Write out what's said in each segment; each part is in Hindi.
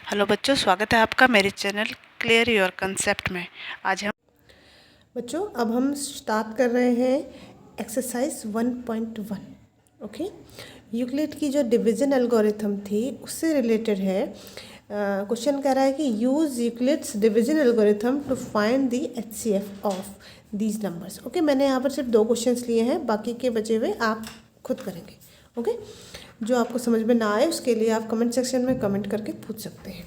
हेलो बच्चों, स्वागत है आपका मेरे चैनल क्लियर योर कंसेप्ट में। आज हम बच्चों अब हम स्टार्ट कर रहे हैं एक्सरसाइज 1.1। ओके, यूक्लिड की जो डिवीजन एल्गोरिथम थी उससे रिलेटेड है। क्वेश्चन कह रहा है कि use Euclid's division algorithm to find the HCF of these numbers. Okay, मैंने यहाँ पर सिर्फ 2 क्वेश्चंस लिए हैं, बाकी के बचे हुए आप खुद करेंगे। ओके, जो आपको समझ में ना आए उसके लिए आप कमेंट सेक्शन में कमेंट करके पूछ सकते हैं।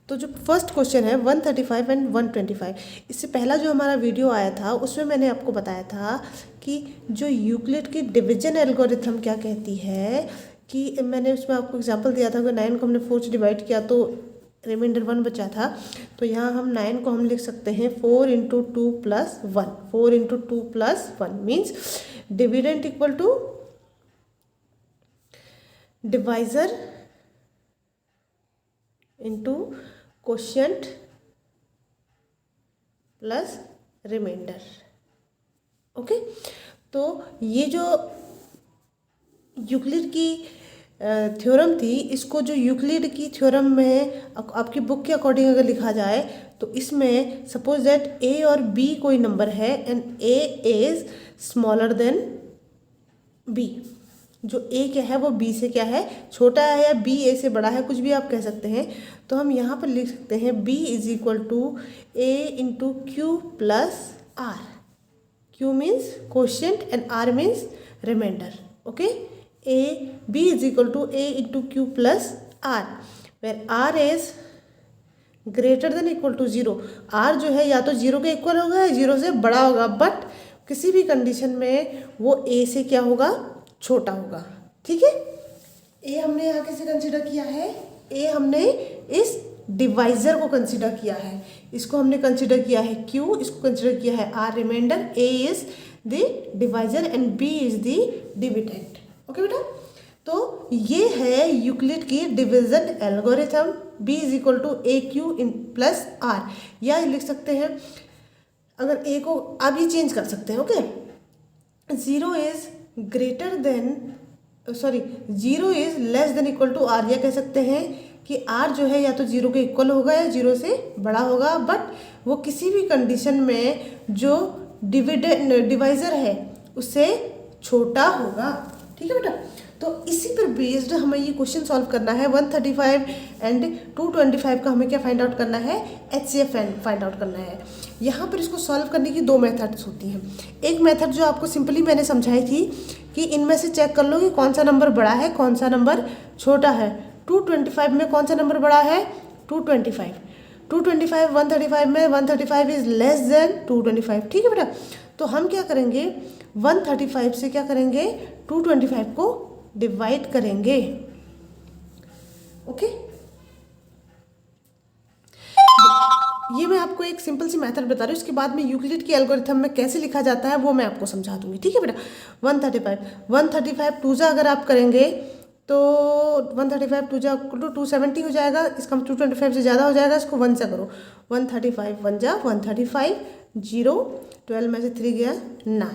तो जो फर्स्ट क्वेश्चन है 135 एंड 125, इससे पहला जो हमारा वीडियो आया था उसमें मैंने आपको बताया था कि जो यूक्लिड की डिवीजन एल्गोरिथम क्या कहती है, कि मैंने उसमें आपको एग्जांपल दिया था कि 9 को हमने 4 से डिवाइड किया तो रिमाइंडर 1 बचा था। तो यहाँ हम 9 को हम लिख सकते हैं 4 into 2 plus 1। 4 into 2 plus 1 means dividend equal to divisor into quotient plus remainder. Okay, तो ये जो यूक्लिड की थ्योरम थी, इसको जो यूक्लिड की थ्योरम में आपकी बुक के अकॉर्डिंग अगर लिखा जाए तो इसमें सपोज दैट ए और बी कोई नंबर है and a is smaller than b. जो ए क्या है वो बी से क्या है, छोटा है, या बी ए से बड़ा है, कुछ भी आप कह सकते हैं। तो हम यहाँ पर लिख सकते हैं b is equal to a into q plus r. Q means quotient and r means remainder. Okay, a b is equal to a into q plus r, where r is greater than equal to 0। R जो है या तो 0 के इक्वल होगा या 0 से बड़ा होगा, बट किसी भी कंडीशन में वो ए से क्या होगा, छोटा होगा। ठीक है, ए हमने यहाँ कैसे कंसिडर किया है, ए हमने इस डिवाइजर को कंसिडर किया है, इसको हमने कंसिडर किया है क्यू, इसको कंसिडर किया है are remainder, a is the divisor and b is the dividend. Okay बेटा, तो ये है यूक्लिड की division algorithm. B is equal to a q in plus r, या लिख सकते हैं अगर ए को आप ये चेंज कर सकते हैं। Okay, 0 is greater than sorry 0 is less than equal to r, या कह सकते हैं कि आर जो है या तो 0 के इक्वल होगा या 0 से बड़ा होगा, बट वो किसी भी कंडीशन में जो डिवाइजर है उससे छोटा होगा। ठीक है बेटा, तो इसी पर बेस्ड हमें ये क्वेश्चन सॉल्व करना है। 135 एंड 225 का हमें क्या फाइंड आउट करना है, एचसीएफ फाइंड आउट करना है। यहाँ पर इसको सॉल्व करने की 2 मेथड्स होती हैं। एक मेथड जो आपको सिंपली मैंने समझाई थी कि इनमें से चेक कर लो कि कौन सा नंबर बड़ा है कौन सा नंबर छोटा है। 225 में कौन सा नंबर बड़ा है, 225। 225 135 में 135 इज लेस देन 225। ठीक है बेटा, तो हम क्या करेंगे, 135 से क्या करेंगे, 225 को डिवाइड करेंगे। ओके, ये मैं आपको एक सिंपल सी मेथड बता रही हूँ, इसके बाद में यूक्लिड की एल्गोरिथम में कैसे लिखा जाता है वो मैं आपको समझा दूंगी। ठीक है बेटा, 135 टू जा अगर आप करेंगे तो 135 टू जा 270 हो जाएगा, इसका 225 से ज़्यादा हो जाएगा, इसको 1 से करो। 135 1 जा 135, 0 12 में से 3 गया 9।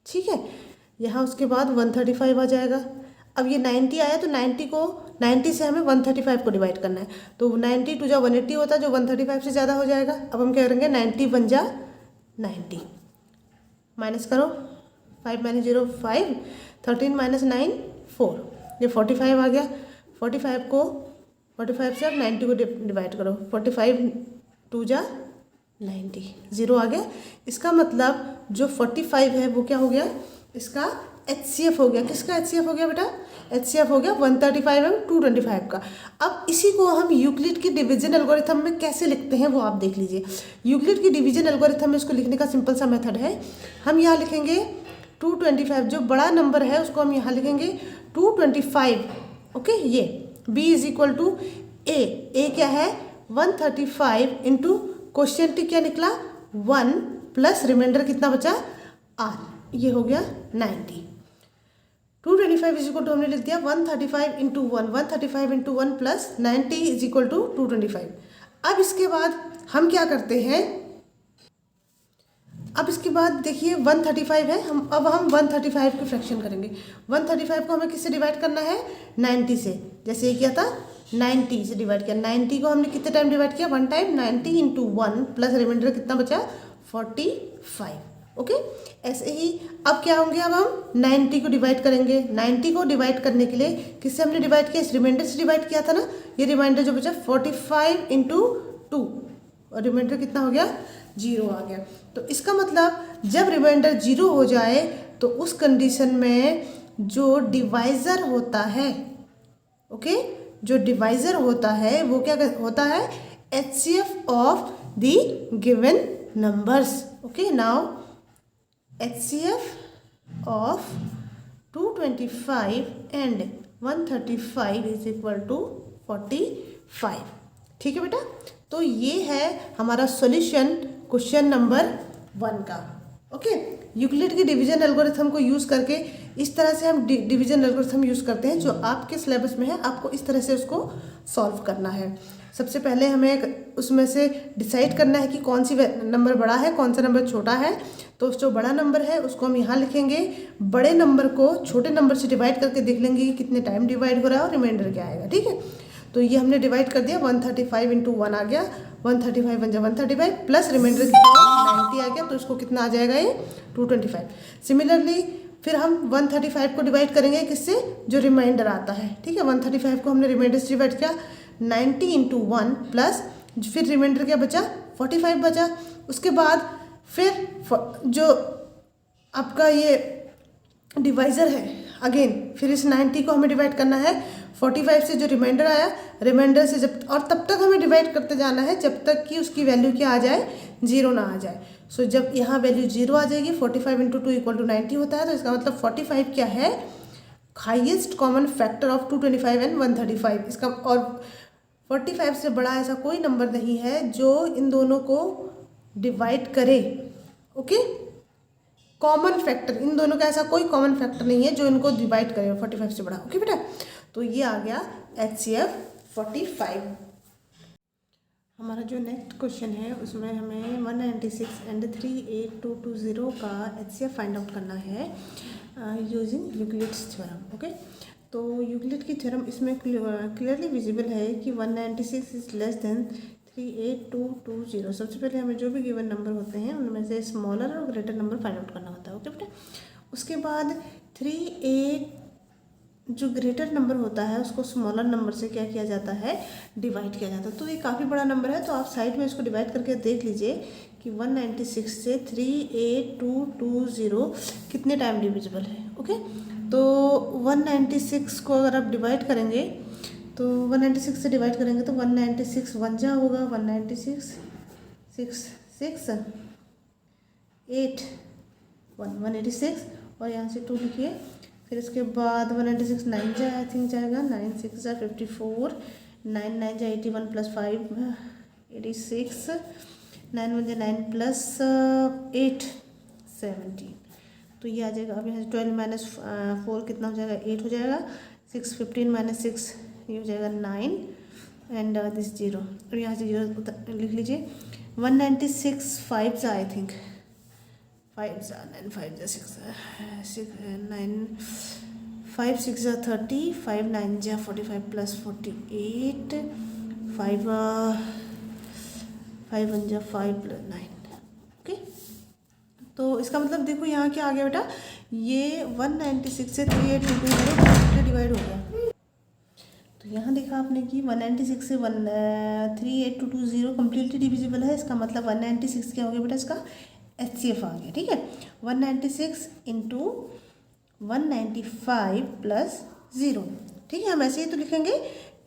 ठीक है, यहाँ उसके बाद 135 आ जाएगा। अब ये 90 आया तो 90 से हमें 135 को डिवाइड करना है, तो 90 टू जा 180 होता है जो 135 से ज़्यादा हो जाएगा। अब हम क्या करेंगे, 90 1 जा 90, माइनस करो, 5 माइनस 0 5, 13 माइनस 9 4, ये 45 आ गया। 45 से आप 90 को डिवाइड करो, 45 2 जा 90, 0 आ गया। इसका मतलब जो 45 है वो क्या हो गया, इसका एचसीएफ हो गया। किसका एचसीएफ हो गया बेटा, एचसीएफ हो गया 135 एंड 225 का। अब इसी को हम यूक्लिड की डिवीजन एल्गोरिथम में कैसे लिखते हैं वो आप देख लीजिए। यूक्लिड की डिवीजन एल्गोरिथम में इसको लिखने का सिंपल सा मेथड है, हम यहाँ लिखेंगे 225, जो बड़ा नंबर है उसको हम यहाँ लिखेंगे 225। ओके, ये b इज इक्वल टू ए क्या है 135 इंटू क्वोशिएंट क्या निकला 1 प्लस रिमाइंडर कितना बचा r, ये हो गया 90। 225 इज इक्वल टू हमने लिख दिया 135 into 1 into 1 plus 90 is equal to 225। अब इसके बाद हम क्या करते हैं, अब इसके बाद देखिए 135 है, अब हम 135 की फ्रैक्शन करेंगे। 135 को हमें किससे डिवाइड करना है, 90 से। जैसे ये किया था 90 से डिवाइड किया, 90 को हमने कितने टाइम डिवाइड किया, 1 टाइम, 90 इंटू 1 प्लस रिमाइंडर कितना बचा, 45। ओके, ऐसे ही अब क्या होंगे, अब हम 90 को डिवाइड करेंगे। 90 को डिवाइड करने के लिए किससे हमने डिवाइड किया, इस रिमाइंडर से डिवाइड किया था ना, ये रिमाइंडर जो बचा 45 इंटू 2 और रिमाइंडर कितना हो गया, 0 आ गया। तो इसका मतलब जब रिमाइंडर 0 हो जाए तो उस कंडीशन में जो डिवाइज़र होता है, ओके, जो डिवाइज़र होता है वो क्या होता है, HCF of the given numbers. Okay, now HCF of 225 and 135 is equal to 45। ठीक है बेटा, तो ये है हमारा सॉल्यूशन क्वेश्चन नंबर 1 का। ओके, यूक्लिड की डिवीजन एल्गोरिथम को यूज़ करके इस तरह से हम डिवीजन एल्गोरिथम यूज़ करते हैं, जो आपके सिलेबस में है, आपको इस तरह से उसको सॉल्व करना है। सबसे पहले हमें उसमें से डिसाइड करना है कि कौन सी नंबर बड़ा है, कौन सा नंबर छोटा है। तो जो बड़ा नंबर है उसको हम यहाँ लिखेंगे, बड़े नंबर को छोटे नंबर से डिवाइड करके देख लेंगे कि कितने टाइम डिवाइड हो रहा है और रिमाइंडर क्या आएगा। ठीक है, तो ये हमने डिवाइड कर दिया, 135 इंटू 1 आ गया, 135 बन जाए 135 प्लस रिमाइंडर कितना 90 आ गया, तो इसको कितना आ जाएगा, ये 225। सिमिलरली फिर हम 135 को डिवाइड करेंगे किससे, जो रिमाइंडर आता है। ठीक है, 135 को हमने रिमाइंडर से डिवाइड किया, 90 इंटू 1 प्लस फिर रिमाइंडर क्या बचा, 45 बचा। उसके बाद फिर जो आपका ये डिवाइज़र है अगेन, फिर इस 90 को हमें डिवाइड करना है 45 से, जो रिमाइंडर आया रिमाइंडर से, जब और तब तक हमें डिवाइड करते जाना है जब तक कि उसकी वैल्यू क्या आ जाए, 0 ना आ जाए। सो जब यहाँ वैल्यू 0 आ जाएगी, 45 इंटू 2 इक्वल टू 90 होता है, तो इसका मतलब 45 क्या है, highest common factor of 225 and 135। इसका और 45 से बड़ा ऐसा कोई नंबर नहीं है जो इन दोनों को डिवाइड करे। ओके, कॉमन फैक्टर, इन दोनों का ऐसा कोई कॉमन फैक्टर नहीं है जो इनको डिवाइड करे 45 से बड़ा। ओके बेटा, तो ये आ गया HCF 45। हमारा जो नेक्स्ट क्वेश्चन है उसमें हमें 196 एंड 38220 का HCF फाइंड आउट करना है यूजिंग यूक्लिड्स थ्योरम। ओके, तो यूक्लिड की थ्योरम इसमें क्लियरली विजिबल है कि 196 इज लेस देन 38220। सबसे पहले हमें जो भी गिवन नंबर होते हैं उनमें से स्मॉलर और ग्रेटर नंबर फाइंड आउट करना होता है। ओके बेटा, उसके बाद 38 जो ग्रेटर नंबर होता है उसको स्मॉलर नंबर से क्या किया जाता है, डिवाइड किया जाता है। तो ये काफ़ी बड़ा नंबर है, तो आप साइड में इसको डिवाइड करके देख लीजिए कि 196 से 38220 कितने टाइम डिविजिबल है। ओके, तो 196 को अगर आप डिवाइड करेंगे तो 196 से डिवाइड करेंगे तो 196 वन जा होगा, 196 6 6 8 186 और यहाँ से 2 लिखिए। फिर इसके बाद 196 9 जा आई थिंक जाएगा, 9 6 जा 54, 9 9 जा 81 प्लस 5 86, 9 1 जा 9 प्लस 8 17। तो ये आ जाएगा। अब यहाँ से 12 माइनस 4 कितना हो जाएगा, 8 हो जाएगा। 6 15 माइनस 6 ये हो जाएगा 9 एंड दिस 0, और यहाँ से 0 लिख लीजिए। 196 5 जा आई थिंक 5 जा 9 5 जा 6 9 5 6 जा 30, 5 9 जा 45 प्लस 48, 5 1 जा 5 प्लस 9। ओके, तो इसका मतलब देखो यहाँ क्या आ गया बेटा, ये 196 से 38220 डिवाइड हो गया। तो यहाँ देखा आपने कि 196 से 38220 कम्प्लीटली डिविजिबल है। इसका मतलब 196 क्या हो गया बेटा, इसका HCF आ गया। ठीक है, 196 इंटू 195 प्लस 0। ठीक है, हम ऐसे ही तो लिखेंगे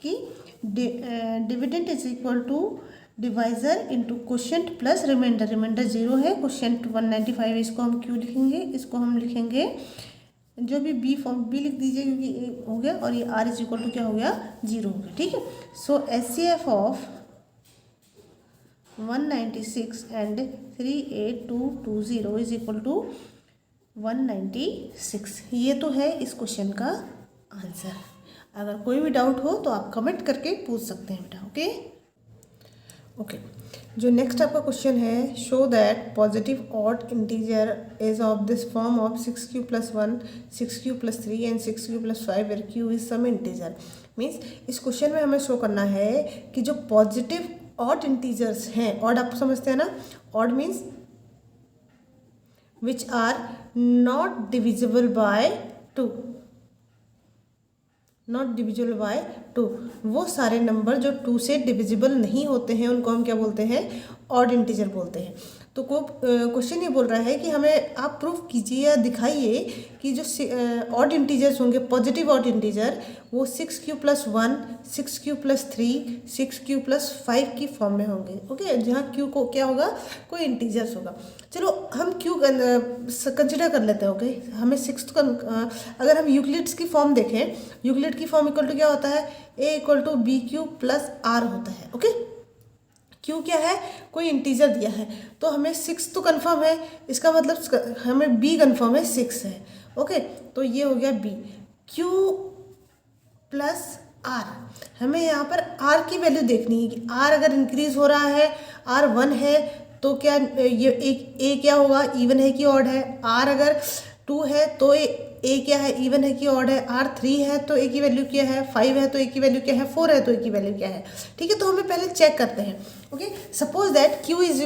कि dividend is equal to divisor into quotient plus remainder. Remainder 0 है, क्वोशिएंट 195, इसको हम क्यों लिखेंगे, इसको हम लिखेंगे जो भी बी फॉर्म बी लिख दीजिए क्योंकि ए हो गया, और ये आर इज इक्वल टू क्या हो गया, 0 हो गया। ठीक है, so HCF of 196 and 38220 is equal to 196। ये तो है इस क्वेश्चन का आंसर। अगर कोई भी डाउट हो तो आप कमेंट करके पूछ सकते हैं बेटा। ओके, जो नेक्स्ट आपका क्वेश्चन है, show that positive odd integer is of this form of 6q + 1, 6q + 3 and 6q + 5 where q is some integer. Means इस क्वेश्चन में हमें शो करना है कि जो पॉजिटिव ऑड इंटीजर्स हैं, ऑड आप समझते हैं ना, odd means which are not divisible by 2, not divisible by 2, वो सारे नंबर जो 2 से डिविजिबल नहीं होते हैं उनको हम क्या बोलते हैं, ऑड इंटीजर बोलते हैं। तो क्वेश्चन ये बोल रहा है कि हमें आप प्रूफ कीजिए या दिखाइए कि जो ऑड इंटीजर्स होंगे, पॉजिटिव ऑड इंटीजर, वो 6q + 1, 6q + 3, 6q + 5 की फॉर्म में होंगे। ओके, जहाँ q को क्या होगा, कोई इंटीजर्स होगा। चलो हम q कंसिडर कर लेते हैं। ओके, हमें अगर हम यूक्लिड्स की फॉर्म देखें, यूक्लिड की फॉर्म इक्वल टू क्या होता है, a = bq + r होता है। ओके, क्यू क्या है, कोई इंटीजर दिया है, तो हमें 6 तो कंफर्म है, इसका मतलब हमें बी कंफर्म है, 6 है। ओके, तो ये हो गया बी। क्यू प्लस आर, हमें यहाँ पर आर की वैल्यू देखनी है कि आर अगर इंक्रीज हो रहा है, आर 1 है तो क्या ये एक ए क्या होगा, इवन है कि ऑड है। आर अगर 2 है तो ए क्या है, इवन है कि ऑड है। आर 3 है तो ए की वैल्यू क्या है, 5 है तो ए की वैल्यू क्या है, 4 है तो ए की वैल्यू क्या है। ठीक है, तो हमें पहले चेक करते हैं। ओके, सपोज दैट q =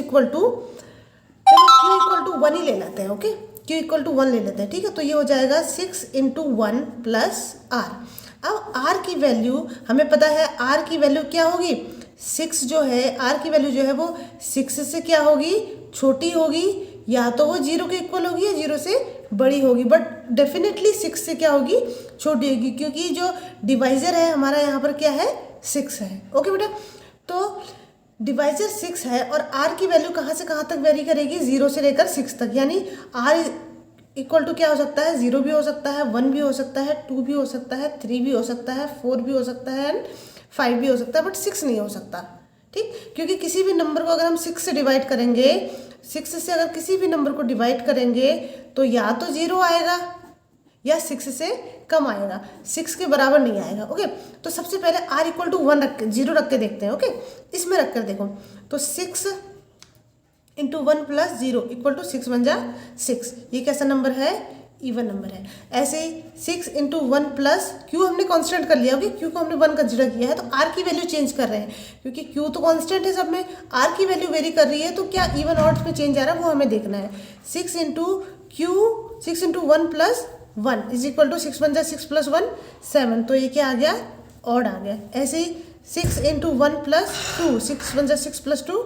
चलो q = 1 ही ले लेते हैं। ओके, q = 1 ले लेते हैं। ठीक है, तो ये हो जाएगा 6 × 1 + r। अब r की वैल्यू हमें पता है, r की वैल्यू क्या होगी, 6 जो है, r की वैल्यू जो है वो 6 से क्या होगी, छोटी होगी, या तो वो 0 के इक्वल होगी या 0 से बड़ी होगी, बट डेफिनेटली 6 से क्या होगी, छोटी होगी, क्योंकि जो डिवाइजर है हमारा यहाँ पर क्या है, 6 है। ओके बेटा, तो डिवाइजर 6 है और r की वैल्यू कहाँ से कहाँ तक वेरी करेगी, 0 से लेकर 6 तक, यानी r = क्या हो सकता है, 0 भी हो सकता है, 1 भी हो सकता है, 2 भी हो सकता है, 3 भी हो सकता है, 4 भी हो सकता है एंड 5 भी हो सकता है, बट 6 नहीं हो सकता। ठीक, क्योंकि किसी भी नंबर को अगर हम 6 से डिवाइड करेंगे, 6 से अगर किसी भी नंबर को डिवाइड करेंगे तो या तो 0 आएगा या 6 से कम आएगा, 6 के बराबर नहीं आएगा। ओके, तो सबसे पहले r = 1 रख के, 0 रख के देखते हैं। ओके, इसमें रख कर देखो, तो 6 × 1 + 0 = 6 बन जा 6। ये कैसा नंबर है, इवन नंबर है। ऐसे ही 6 × 1 + q हमने कांस्टेंट कर लिया। ओके, q को हमने 1 कंसिडर किया है, तो r की वैल्यू चेंज कर रहे हैं, क्योंकि q तो कांस्टेंट है सब में, r की वैल्यू वेरी कर रही है, तो क्या इवन ऑड्स में चेंज आ रहा है वो हमें देखना है। 6 × 1 + 1 = 6 बन जा 6 + 1 7, तो ये क्या आ गया, ऑड आ गया। ऐसे ही 6 × 1 + 2 6 बन जा 6 + 2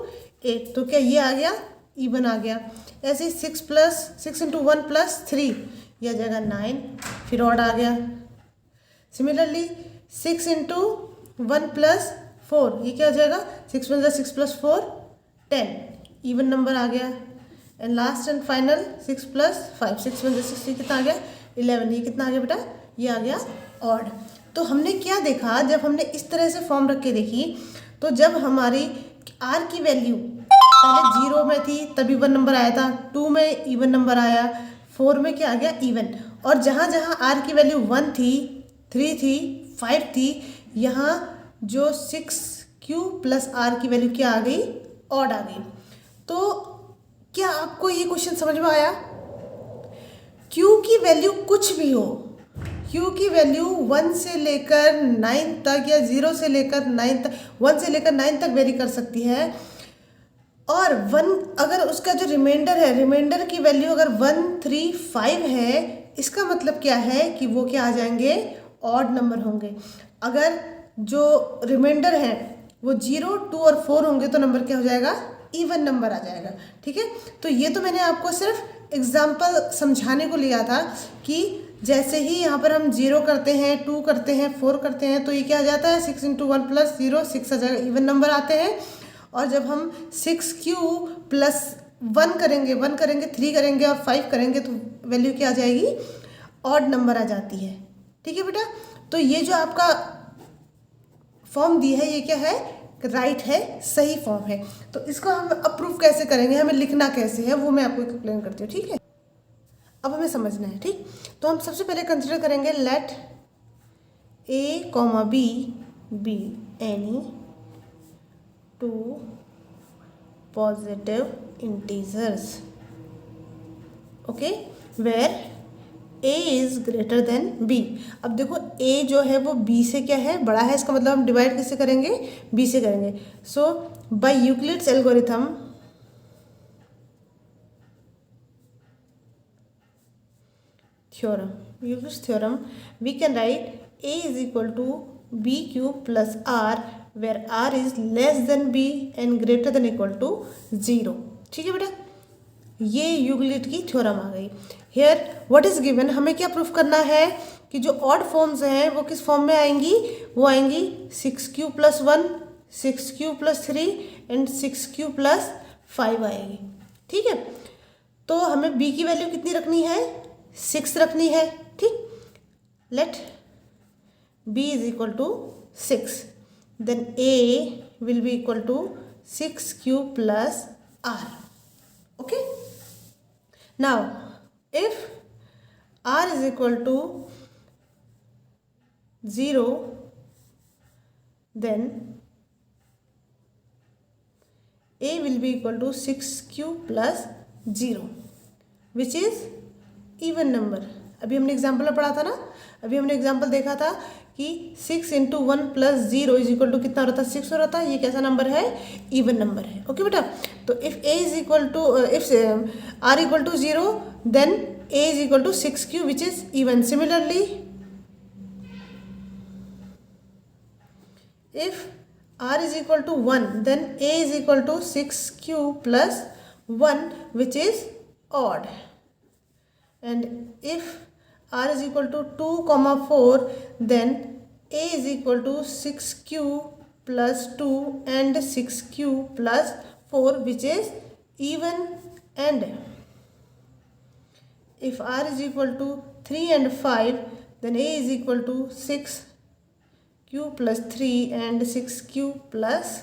8, तो क्या ये आ गया, इवन आ गया। ऐसे ही 6 × 1 + 3 यह जगह 9, फिर ऑड आ गया। सिमिलरली 6 × 1 + 4, ये क्या हो जाएगा, 6 बन जा 6 + 4 10, इवन नंबर आ गया। एंड लास्ट एंड फाइनल 6 + 5 6 बन जा 6, ये कितना आ गया, 11, ये कितना आ गया बेटा, ये आ गया ऑड। तो हमने क्या देखा, जब हमने इस तरह से फॉर्म रख के देखी, तो जब हमारी r की वैल्यू पहले 0 में थी तब इवन नंबर आया था, 2 में इवन नंबर आया, 4 में क्या आ गया, इवन, और जहाँ जहाँ r की वैल्यू 1 थी, 3 थी, 5 थी, यहाँ जो 6q + r की वैल्यू क्या आ गई, ऑड आ गई। तो क्या आपको ये क्वेश्चन समझ में आया, q की वैल्यू कुछ भी हो, q की वैल्यू 1 से लेकर 9 तक या 0 से लेकर 9 तक, 1 से लेकर 9 तक वेरी कर सकती है, और 1 अगर उसका जो रिमाइंडर है, रिमाइंडर की वैल्यू अगर 1 3 5 है, इसका मतलब क्या है कि वो क्या आ जाएंगे, ऑड नंबर होंगे। अगर जो रिमाइंडर है वो 0 2 और 4 होंगे तो नंबर क्या हो जाएगा, इवन नंबर आ जाएगा। ठीक है, तो ये तो मैंने आपको सिर्फ एग्जाम्पल समझाने को लिया था कि जैसे ही यहाँ पर हम 0 करते हैं, 2 करते हैं, 4 करते हैं, तो ये क्या आ जाता है, 6 × 1 + 0 6 आ जाएगा, इवन नंबर आते हैं। और जब हम 6q + 1 करेंगे, 1 करेंगे, 3 करेंगे और 5 करेंगे, तो वैल्यू क्या आ जाएगी, ऑड नंबर आ जाती है। ठीक है बेटा, तो ये जो आपका फॉर्म दी है, ये क्या है, राइट है, सही फॉर्म है। तो इसको हम अप्रूव कैसे करेंगे, हमें लिखना कैसे है, वो मैं आपको एक्सप्लेन करती हूँ। ठीक है, अब हमें समझना है। ठीक, तो हम सबसे पहले कंसिडर करेंगे late a, b be any two positive integers, okay, where A is greater than B। अब देखो A जो है वो B से क्या है, बड़ा है, इसका मतलब हम डिवाइड किससे करेंगे, B से करेंगे। So by Euclid's algorithm Euclid's theorem, we can write A is equal to B cube plus R, where R is less than B and greater than equal to 0। ठीक है बेटा, ये यूक्लिड की थ्योरम आ गई। हेयर व्हाट इज गिवन, हमें क्या प्रूफ करना है कि जो ऑड फॉर्म्स हैं वो किस फॉर्म में आएंगी, वो आएंगी 6q + 1, 6q + 3 एंड 6q + 5 आएगी। ठीक है, तो हमें b की वैल्यू कितनी रखनी है, 6 रखनी है। ठीक, let b is equal to 6, then a will be equal to 6q + r। Okay, now if r is equal to 0, then a will be equal to 6q + 0, which is even number। अभी हमने एग्जाम्पल में पढ़ा था ना, अभी हमने एग्जाम्पल देखा था कि 6 × 1 + 0 इज इक्वल टू कितना होता है, 6 हो रहा था। ये कैसा नंबर है, इवन नंबर है। ओके बेटा, तो if a is equal to if r equal to 0, then a is equal to 6q which is even. Similarly if r is equal to 1, then a is equal to 6q + 1 which is odd. And if r is equal to 2, 4, then a is equal to 6q + 2 and 6q + 4 which is even। And if r is equal to 3 and 5, then a is equal to 6q + 3 and 6q +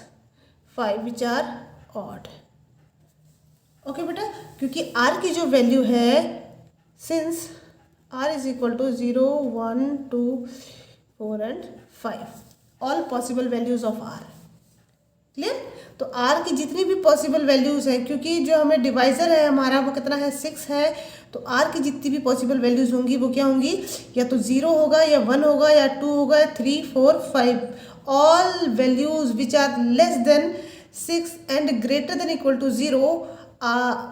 5 which are odd। Okay बेटा, क्योंकि r की जो वैल्यू है, since r is equal to 0, 1, 2, 4 and 5, all possible values of r। Clear, तो r की जितनी भी पॉसिबल वैल्यूज़ हैं, क्योंकि जो हमें डिवाइज़र है हमारा वो कितना है, 6 है, तो r की जितनी भी पॉसिबल वैल्यूज़ होंगी वो क्या होंगी, या तो 0 होगा, या 1 होगा, या 2 होगा, या 3, 4, 5। All values which are less than 6 and greater than equal to 0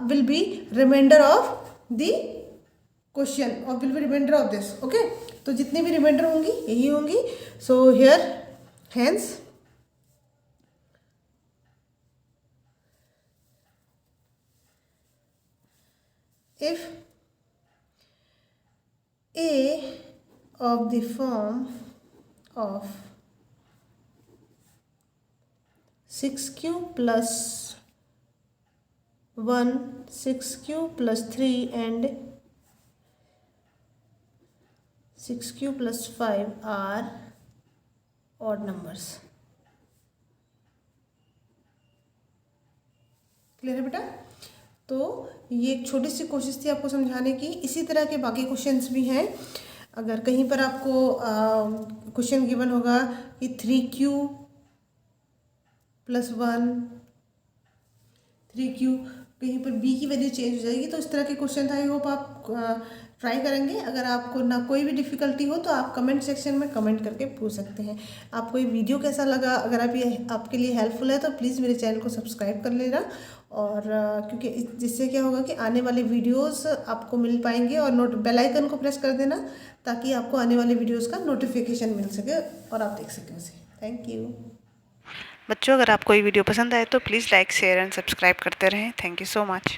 will be remainder of the question और will be remainder of this. Okay, तो जितनी भी रिमाइंडर होंगी यही होंगी। So here hence if a of the form of 6q + 1, 6q + 3 and 6q + 5 are odd numbers। Clear है बेटा, तो ये एक छोटी सी कोशिश थी आपको समझाने की। इसी तरह के बाकी क्वेश्चंस भी हैं। अगर कहीं पर आपको क्वेश्चन गिवन होगा कि 3q + 1, 3q, कहीं पर b की वैल्यू चेंज हो जाएगी, तो इस तरह के क्वेश्चन आई होप आप ट्राई करेंगे। अगर आपको ना कोई भी डिफ़िकल्टी हो तो आप कमेंट सेक्शन में कमेंट करके पूछ सकते हैं। आपको ये वीडियो कैसा लगा, अगर आप ये आपके लिए हेल्पफुल है तो प्लीज़ मेरे चैनल को सब्सक्राइब कर लेना। और क्योंकि जिससे क्या होगा कि आने वाले वीडियोस आपको मिल पाएंगे, और बेल आइकन को प्रेस कर देना ताकि आपको आने वाले वीडियोस का नोटिफिकेशन मिल सके और आप देख सकें उसे। थैंक यू बच्चों, अगर आपको ये वीडियो पसंद आए तो please like, share and subscribe करते रहें। Thank you so much.